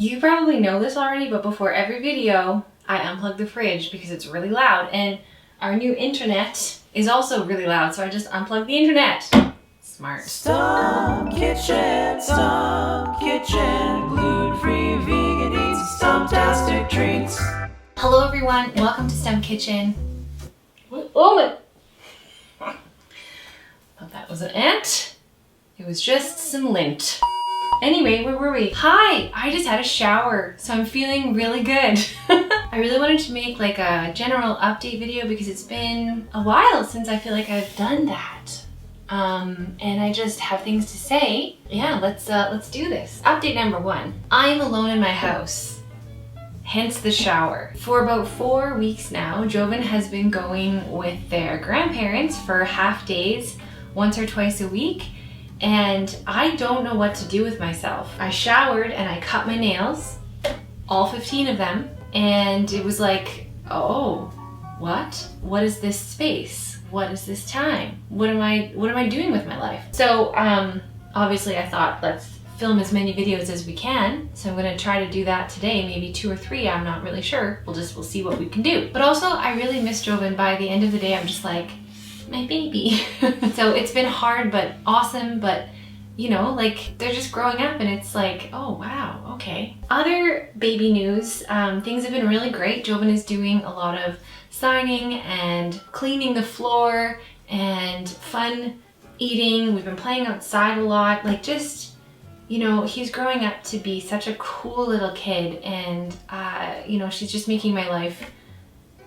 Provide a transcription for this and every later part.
You probably know this already, but before every video, I unplug the fridge because it's really loud, and our new internet is also really loud, so I just unplugged the internet. Smart. Stump Kitchen, gluten-free vegan eats, Stumptastic treats. Hello everyone, welcome to Stump Kitchen. Oh my! Thought that was an ant. It was just some lint. Anyway, where were we? Hi! I just had a shower, so I'm feeling really good. I really wanted to make like a general update video because it's been a while since I feel like I've done that. And I just have things to say. Yeah, let's do this. Update number 1. I'm alone in my house. Hence the shower. For about 4 weeks now, Joven has been going with their grandparents for half days, once or twice a week. And I don't know what to do with myself. I showered and I cut my nails, all 15 of them, and it was like, oh, what? What is this space? What is this time? What am I doing with my life? So obviously I thought, let's film as many videos as we can. So I'm gonna try to do that today, maybe 2 or 3, I'm not really sure. We'll see what we can do. But also I really miss Joven. By the end of the day, I'm just like, my baby. So it's been hard but awesome, but you know, like they're just growing up and it's like, oh wow, okay. Other baby news, things have been really great. Joven is doing a lot of signing and cleaning the floor and fun eating. We've been playing outside a lot, like just, you know, he's growing up to be such a cool little kid, and you know, she's just making my life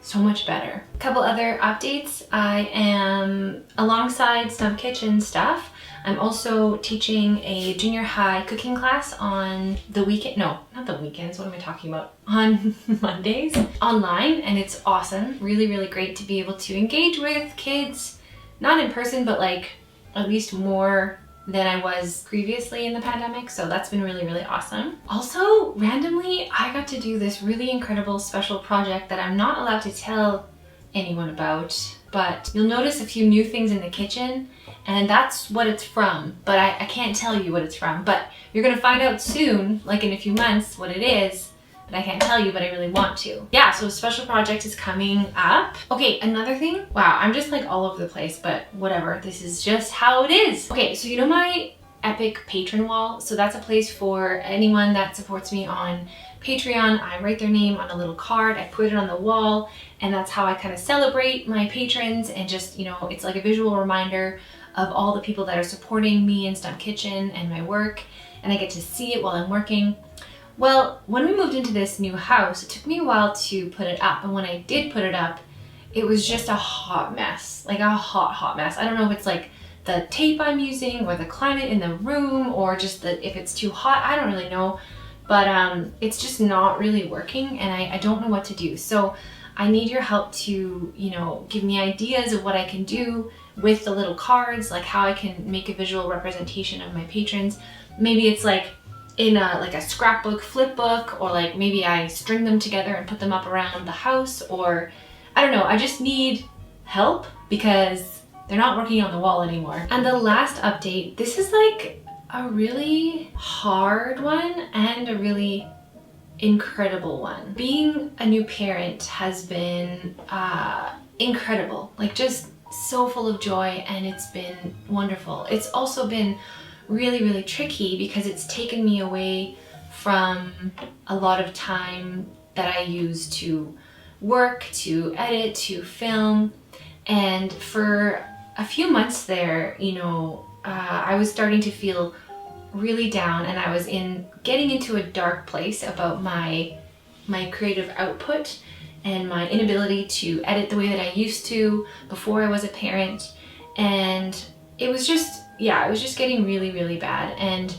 so much better. A couple other updates. I am, alongside Stump Kitchen stuff, I'm also teaching a junior high cooking class on the weekend, no, not the weekends, what am I talking about? On Mondays, online, and it's awesome. Really, really great to be able to engage with kids, not in person, but like at least more than I was previously in the pandemic, so that's been really, really awesome. Also, randomly, I got to do this really incredible special project that I'm not allowed to tell anyone about, but you'll notice a few new things in the kitchen, and that's what it's from, but I can't tell you what it's from, but you're gonna find out soon, like in a few months, what it is. But I can't tell you, but I really want to. Yeah, so a special project is coming up. Okay, another thing. Wow, I'm just like all over the place, but whatever. This is just how it is. Okay, so you know my Epic patron wall? So that's a place for anyone that supports me on Patreon. I write their name on a little card, I put it on the wall, and that's how I kind of celebrate my patrons, and just, you know, it's like a visual reminder of all the people that are supporting me in Stump Kitchen and my work, and I get to see it while I'm working. Well, when we moved into this new house, it took me a while to put it up, and when I did put it up, it was just a hot mess, like a hot mess. I don't know if it's like the tape I'm using or the climate in the room or just if it's too hot, I don't really know, but it's just not really working, and I don't know what to do. So I need your help to, you know, give me ideas of what I can do with the little cards, like how I can make a visual representation of my patrons. Maybe it's like in like a scrapbook, flip book, or like maybe I string them together and put them up around the house, or I don't know, I just need help because they're not working on the wall anymore. And the last update, this is like a really hard one and a really incredible one. Being a new parent has been incredible, like just so full of joy, and it's been wonderful. It's also been really, really tricky because it's taken me away from a lot of time that I use to work, to edit, to film. And for a few months there, you know, I was starting to feel really down, and I was getting into a dark place about my creative output and my inability to edit the way that I used to before I was a parent. And it was just, yeah, it was just getting really, really bad. And,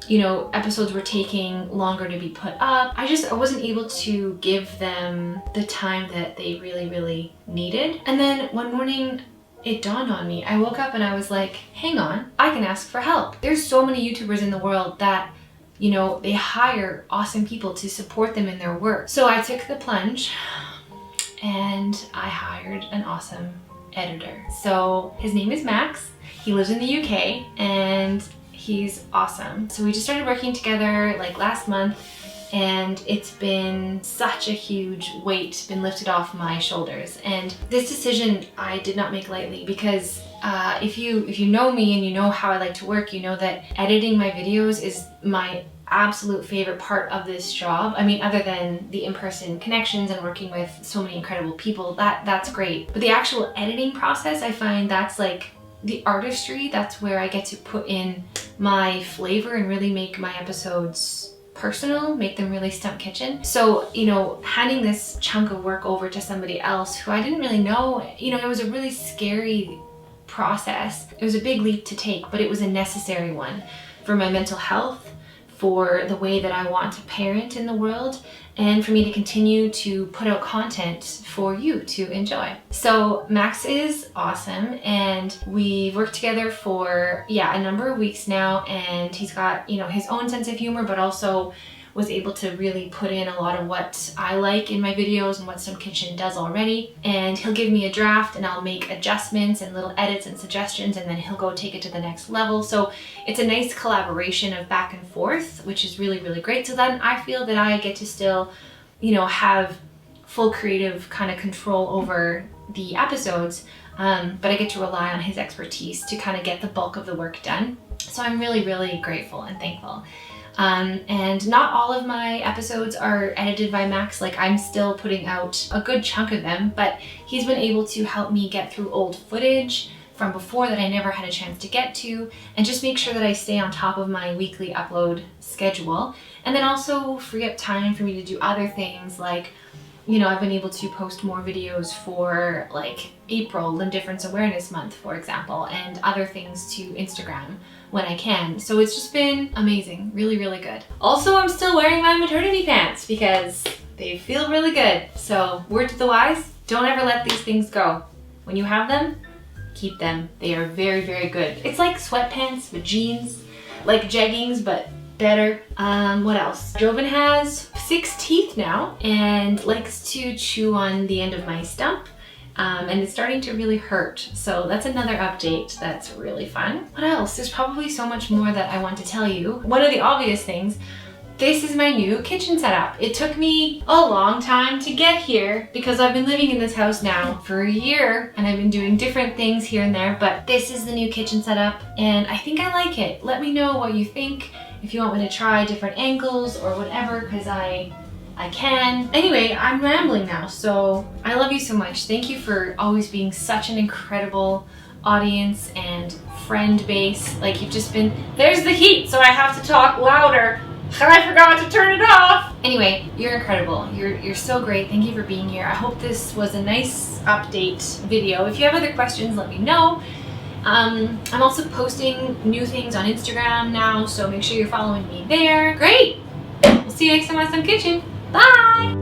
you know, episodes were taking longer to be put up. I wasn't able to give them the time that they really, really needed. And then one morning, it dawned on me. I woke up and I was like, hang on, I can ask for help. There's so many YouTubers in the world that, you know, they hire awesome people to support them in their work. So I took the plunge and I hired an awesome editor. So his name is Max. He lives in the UK and he's awesome. So we just started working together like last month, and it's been such a huge weight been lifted off my shoulders. And this decision I did not make lightly, because if you know me and you know how I like to work, you know that editing my videos is my absolute favorite part of this job. I mean, other than the in-person connections and working with so many incredible people, that's great. But the actual editing process, I find that's like the artistry. That's where I get to put in my flavor and really make my episodes personal, make them really Stump Kitchen. So, you know, handing this chunk of work over to somebody else who I didn't really know, you know, it was a really scary process. It was a big leap to take, but it was a necessary one for my mental health, for the way that I want to parent in the world, and for me to continue to put out content for you to enjoy. So Max is awesome, and we've worked together for a number of weeks now, and he's got, you know, his own sense of humor, but also was able to really put in a lot of what I like in my videos and what Stump Kitchen does already. And he'll give me a draft and I'll make adjustments and little edits and suggestions, and then he'll go take it to the next level. So it's a nice collaboration of back and forth, which is really, really great. So then I feel that I get to still, you know, have full creative kind of control over the episodes, but I get to rely on his expertise to kind of get the bulk of the work done. So I'm really, really grateful and thankful. And not all of my episodes are edited by Max. Like, I'm still putting out a good chunk of them, but he's been able to help me get through old footage from before that I never had a chance to get to, and just make sure that I stay on top of my weekly upload schedule, and then also free up time for me to do other things. Like, you know, I've been able to post more videos for like April, Limb Difference Awareness Month, for example, and other things to Instagram when I can. So it's just been amazing, really, really good. Also, I'm still wearing my maternity pants because they feel really good. So word to the wise, don't ever let these things go. When you have them, keep them. They are very, very good. It's like sweatpants with jeans, like jeggings, but better. What else? Joven has 6 teeth now and likes to chew on the end of my stump. And it's starting to really hurt. So that's another update that's really fun. What else? There's probably so much more that I want to tell you. One of the obvious things, this is my new kitchen setup. It took me a long time to get here because I've been living in this house now for a year and I've been doing different things here and there, but this is the new kitchen setup and I think I like it. Let me know what you think, if you want me to try different angles or whatever, because I can. Anyway, I'm rambling now, so I love you so much. Thank you for always being such an incredible audience and friend base. Like, you've just been, there's the heat, so I have to talk louder. I forgot to turn it off. Anyway, you're incredible. You're so great. Thank you for being here. I hope this was a nice update video. If you have other questions, let me know. I'm also posting new things on Instagram now, so make sure you're following me there. Great! We'll see you next time on Stump Kitchen. Bye!